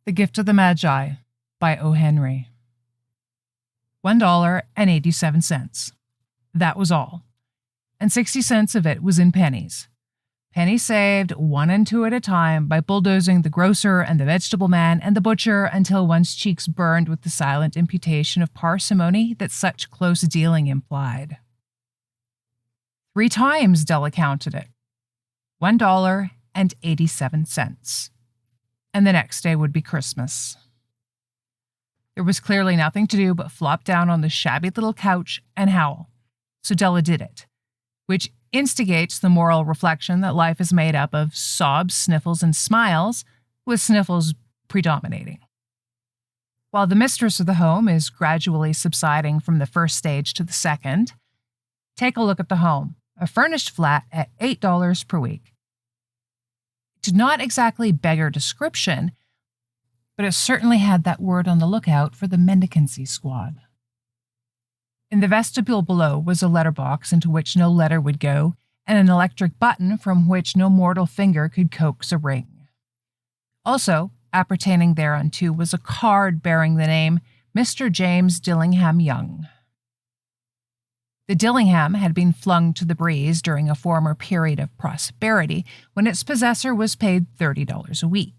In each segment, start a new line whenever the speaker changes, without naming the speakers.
The Gift of the Magi by O. Henry. $1.87. That was all. And 60 cents of it was in pennies. Pennies saved 1 and 2 at a time by bulldozing the grocer and the vegetable man and the butcher until one's cheeks burned with the silent imputation of parsimony that such close dealing implied. 3 times Della counted it. $1.87. And the next day would be Christmas. There was clearly nothing to do but flop down on the shabby little couch and howl. So Della did it, which instigates the moral reflection that life is made up of sobs, sniffles, and smiles, with sniffles predominating. While the mistress of the home is gradually subsiding from the first stage to the second, take a look at the home, a furnished flat at $8 per week. It did not exactly beggar description, but it certainly had that word on the lookout for the mendicancy squad. In the vestibule below was a letterbox into which no letter would go, and an electric button from which no mortal finger could coax a ring. Also, appertaining thereunto was a card bearing the name Mr. James Dillingham Young. The Dillingham had been flung to the breeze during a former period of prosperity when its possessor was paid $30 a week.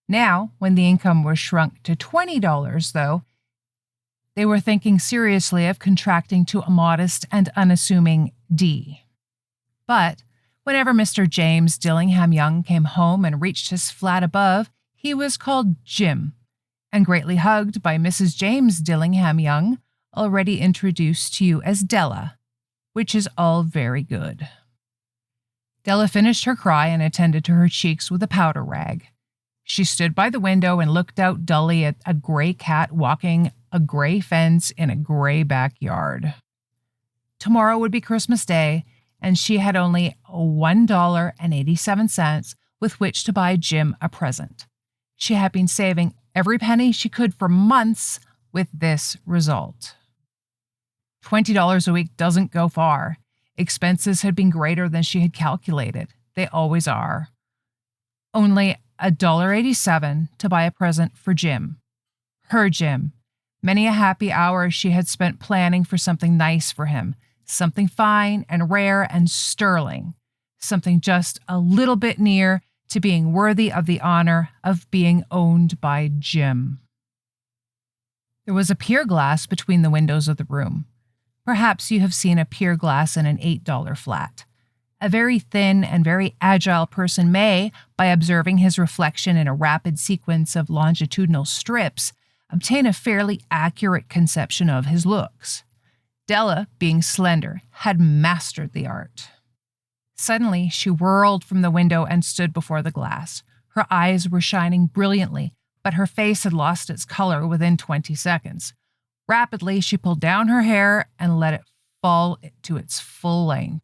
Now, when the income was shrunk to $20, though, they were thinking seriously of contracting to a modest and unassuming D. But whenever Mr. James Dillingham Young came home and reached his flat above, he was called Jim, and greatly hugged by Mrs. James Dillingham Young, already introduced to you as Della, which is all very good. Della finished her cry and attended to her cheeks with a powder rag. She stood by the window and looked out dully at a gray cat walking a gray fence in a gray backyard. Tomorrow would be Christmas Day, and she had only $1.87 with which to buy Jim a present. She had been saving every penny she could for months with this result. $20 a week doesn't go far. Expenses had been greater than she had calculated. They always are. Only $1.87 to buy a present for Jim. Her Jim. Many a happy hour she had spent planning for something nice for him, something fine and rare and sterling, something just a little bit near to being worthy of the honor of being owned by Jim. There was a pier glass between the windows of the room. Perhaps you have seen a pier glass in an $8 flat. A very thin and very agile person may, by observing his reflection in a rapid sequence of longitudinal strips, obtain a fairly accurate conception of his looks. Della, being slender, had mastered the art. Suddenly, she whirled from the window and stood before the glass. Her eyes were shining brilliantly, but her face had lost its color within 20 seconds. Rapidly, she pulled down her hair and let it fall to its full length.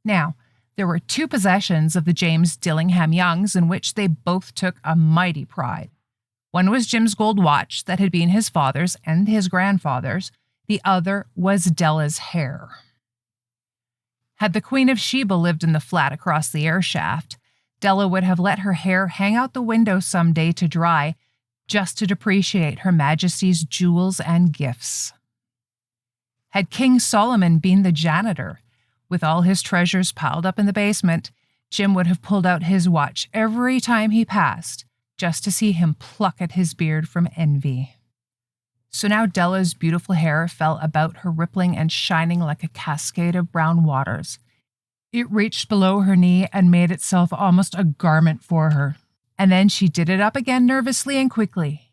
Now, there were 2 possessions of the James Dillingham Youngs in which they both took a mighty pride. One was Jim's gold watch that had been his father's and his grandfather's. The other was Della's hair. Had the Queen of Sheba lived in the flat across the air shaft, Della would have let her hair hang out the window some day to dry, just to depreciate Her Majesty's jewels and gifts. Had King Solomon been the janitor, with all his treasures piled up in the basement, Jim would have pulled out his watch every time he passed, just to see him pluck at his beard from envy. So now Della's beautiful hair fell about her, rippling and shining like a cascade of brown waters. It reached below her knee and made itself almost a garment for her. And then she did it up again nervously and quickly.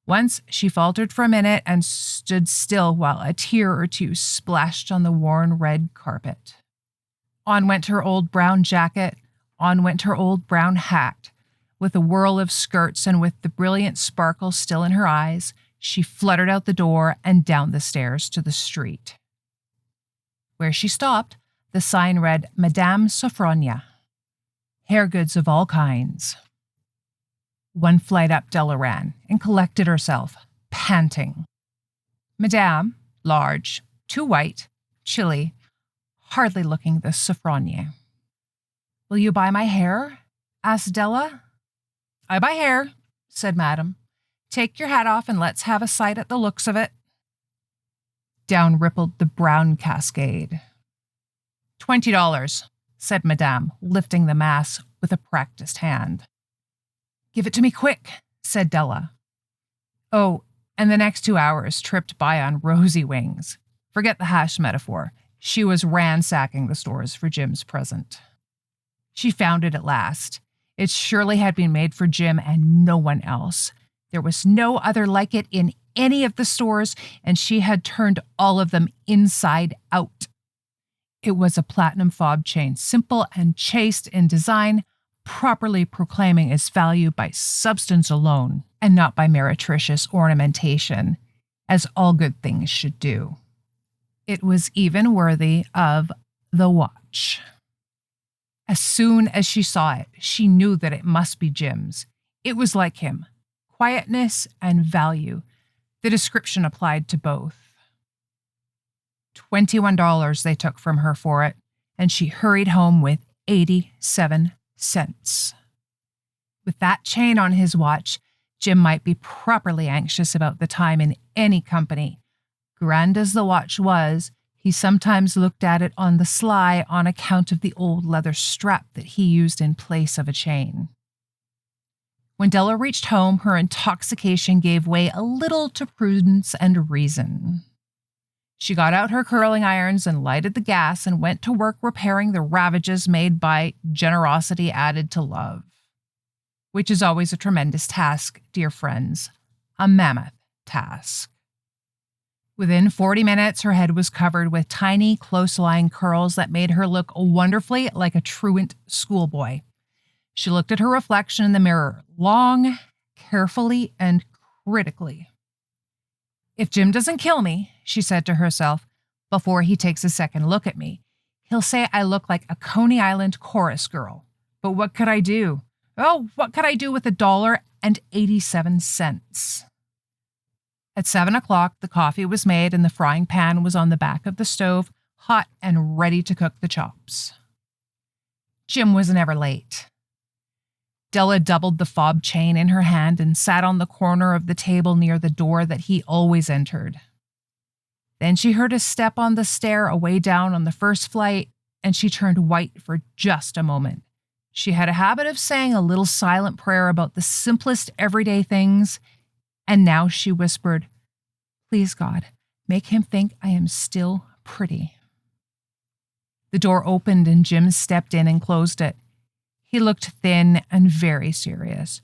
Once she faltered for a minute and stood still while a tear or 2 splashed on the worn red carpet. On went her old brown jacket, on went her old brown hat. With a whirl of skirts and with the brilliant sparkle still in her eyes, she fluttered out the door and down the stairs to the street. Where she stopped, the sign read, Madame Sophronia. Hair goods of all kinds. 1 flight up Della ran and collected herself, panting. Madame, large, too white, chilly, hardly looking the Sophronia. Will you buy my hair? Asked Della. "I buy hair," said Madam. "Take your hat off and let's have a sight at the looks of it." Down rippled the brown cascade. $20, said Madame, lifting the mass with a practiced hand. "Give it to me quick," said Della. Oh, and the next 2 hours tripped by on rosy wings. Forget the hash metaphor. She was ransacking the stores for Jim's present. She found it at last. It surely had been made for Jim and no one else. There was no other like it in any of the stores, and she had turned all of them inside out. It was a platinum fob chain, simple and chaste in design, properly proclaiming its value by substance alone and not by meretricious ornamentation, as all good things should do. It was even worthy of the watch. As soon as she saw it, she knew that it must be Jim's. It was like him, quietness and value. The description applied to both. $21 they took from her for it, and she hurried home with 87 cents. With that chain on his watch, Jim might be properly anxious about the time in any company. Grand as the watch was, he sometimes looked at it on the sly on account of the old leather strap that he used in place of a chain. When Della reached home, her intoxication gave way a little to prudence and reason. She got out her curling irons and lighted the gas and went to work repairing the ravages made by generosity added to love. Which is always a tremendous task, dear friends. A mammoth task. Within 40 minutes, her head was covered with tiny, close-lying curls that made her look wonderfully like a truant schoolboy. She looked at her reflection in the mirror, long, carefully, and critically. "If Jim doesn't kill me," she said to herself, "before he takes a second look at me, he'll say I look like a Coney Island chorus girl. But what could I do? Oh, what could I do with $1.87? At 7 o'clock, the coffee was made and the frying pan was on the back of the stove, hot and ready to cook the chops. Jim was never late. Della doubled the fob chain in her hand and sat on the corner of the table near the door that he always entered. Then she heard a step on the stair away down on the first flight, and she turned white for just a moment. She had a habit of saying a little silent prayer about the simplest everyday things, and now she whispered, "Please, God, make him think I am still pretty." The door opened and Jim stepped in and closed it. He looked thin and very serious.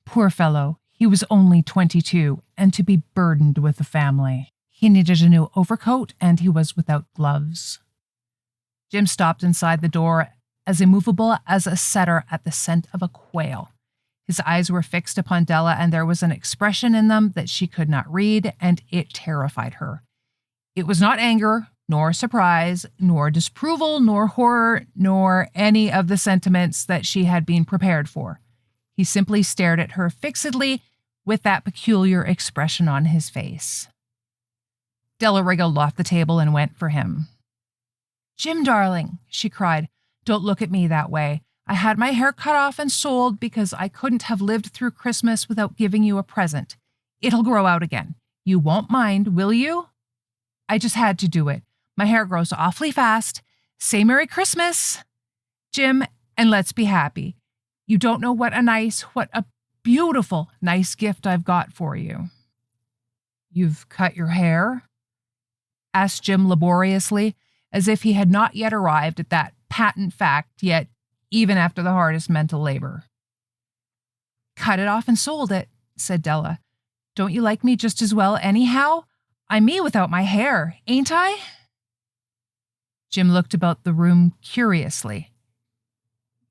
Poor fellow, he was only 22, and to be burdened with a family. He needed a new overcoat, and he was without gloves. Jim stopped inside the door, as immovable as a setter at the scent of a quail. His eyes were fixed upon Della, and there was an expression in them that she could not read, and it terrified her. It was not anger, nor surprise, nor disapproval, nor horror, nor any of the sentiments that she had been prepared for. He simply stared at her fixedly with that peculiar expression on his face. Della wriggled off the table and went for him. "Jim, darling," she cried, "don't look at me that way. I had my hair cut off and sold because I couldn't have lived through Christmas without giving you a present. It'll grow out again. You won't mind, will you? I just had to do it. My hair grows awfully fast. Say Merry Christmas, Jim, and let's be happy. You don't know what a beautiful, nice gift I've got for you." "You've cut your hair?" asked Jim laboriously, as if he had not yet arrived at that patent fact, yet even after the hardest mental labor. "Cut it off and sold it," said Della. "Don't you like me just as well anyhow? I'm me without my hair, ain't I?" Jim looked about the room curiously.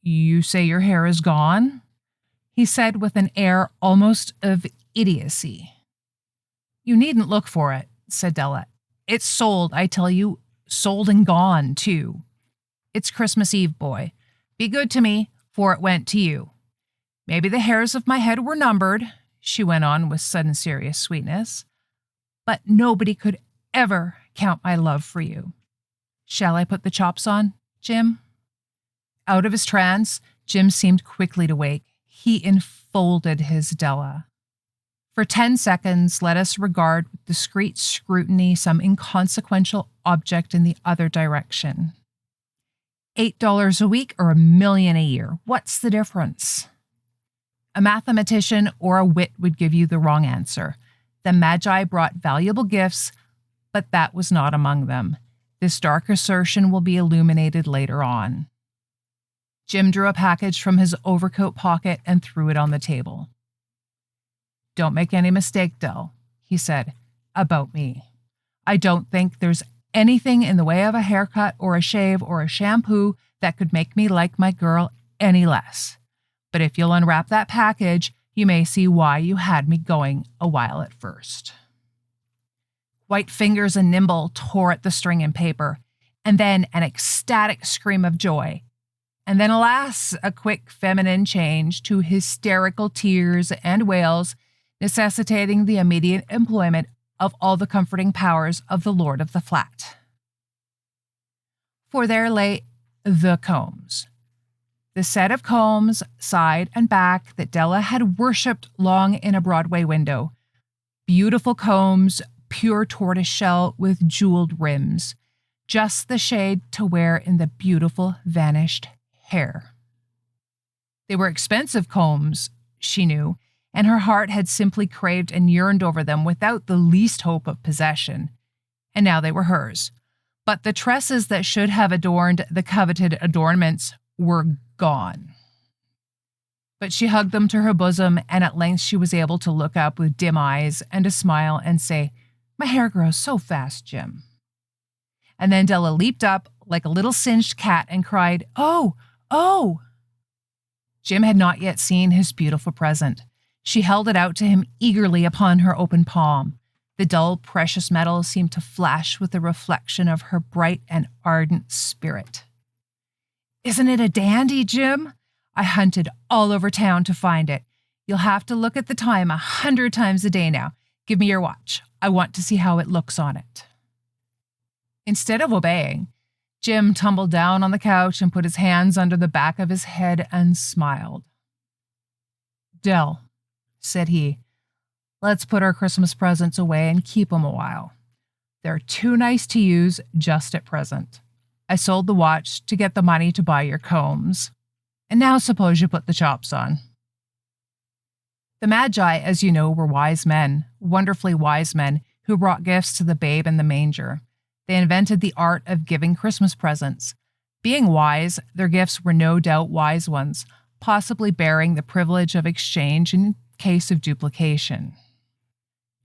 "You say your hair is gone?" he said with an air almost of idiocy. "You needn't look for it," said Della. "It's sold, I tell you, sold and gone, too. It's Christmas Eve, boy. Be good to me, for it went to you. Maybe the hairs of my head were numbered," she went on with sudden serious sweetness, "but nobody could ever count my love for you. Shall I put the chops on, Jim?" Out of his trance, Jim seemed quickly to wake. He enfolded his Della. For 10 seconds, let us regard with discreet scrutiny some inconsequential object in the other direction. $8 a week or $1 million a year? What's the difference? A mathematician or a wit would give you the wrong answer. The Magi brought valuable gifts, but that was not among them. This dark assertion will be illuminated later on. Jim drew a package from his overcoat pocket and threw it on the table. "Don't make any mistake, Del," he said, "about me. I don't think there's anything in the way of a haircut or a shave or a shampoo that could make me like my girl any less. But if you'll unwrap that package, you may see why you had me going a while at first." White fingers and nimble tore at the string and paper, and then an ecstatic scream of joy. And then, alas, a quick feminine change to hysterical tears and wails, necessitating the immediate employment of all the comforting powers of the Lord of the Flat. For there lay the combs. The set of combs, side and back, that Della had worshipped long in a Broadway window. Beautiful combs, pure tortoiseshell with jeweled rims. Just the shade to wear in the beautiful vanished hair. They were expensive combs, she knew, and her heart had simply craved and yearned over them without the least hope of possession. And now they were hers. But the tresses that should have adorned the coveted adornments were gone. But she hugged them to her bosom, and at length she was able to look up with dim eyes and a smile and say, "My hair grows so fast, Jim." And then Della leaped up like a little singed cat and cried, "Oh, oh!" Jim had not yet seen his beautiful present. She held it out to him eagerly upon her open palm. The dull, precious metal seemed to flash with the reflection of her bright and ardent spirit. "Isn't it a dandy, Jim? I hunted all over town to find it. You'll have to look at the time 100 times a day now. Give me your watch. I want to see how it looks on it." Instead of obeying, Jim tumbled down on the couch and put his hands under the back of his head and smiled. "Del," said he, "let's put our Christmas presents away and keep them a while. They're too nice to use just at present. I sold the watch to get the money to buy your combs. And now suppose you put the chops on." The Magi, as you know, were wise men, wonderfully wise men, who brought gifts to the babe in the manger. They invented the art of giving Christmas presents. Being wise, their gifts were no doubt wise ones, possibly bearing the privilege of exchange in case of duplication.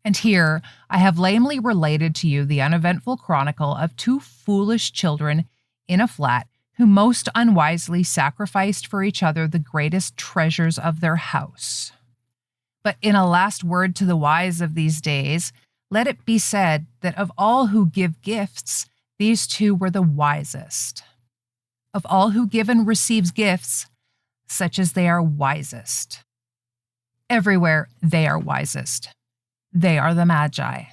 And here I have lamely related to you the uneventful chronicle of two foolish children in a flat who most unwisely sacrificed for each other the greatest treasures of their house. But in a last word to the wise of these days, let it be said that of all who give gifts, these two were the wisest. Of all who give and receives gifts, such as they are wisest. Everywhere they are wisest. They are the Magi.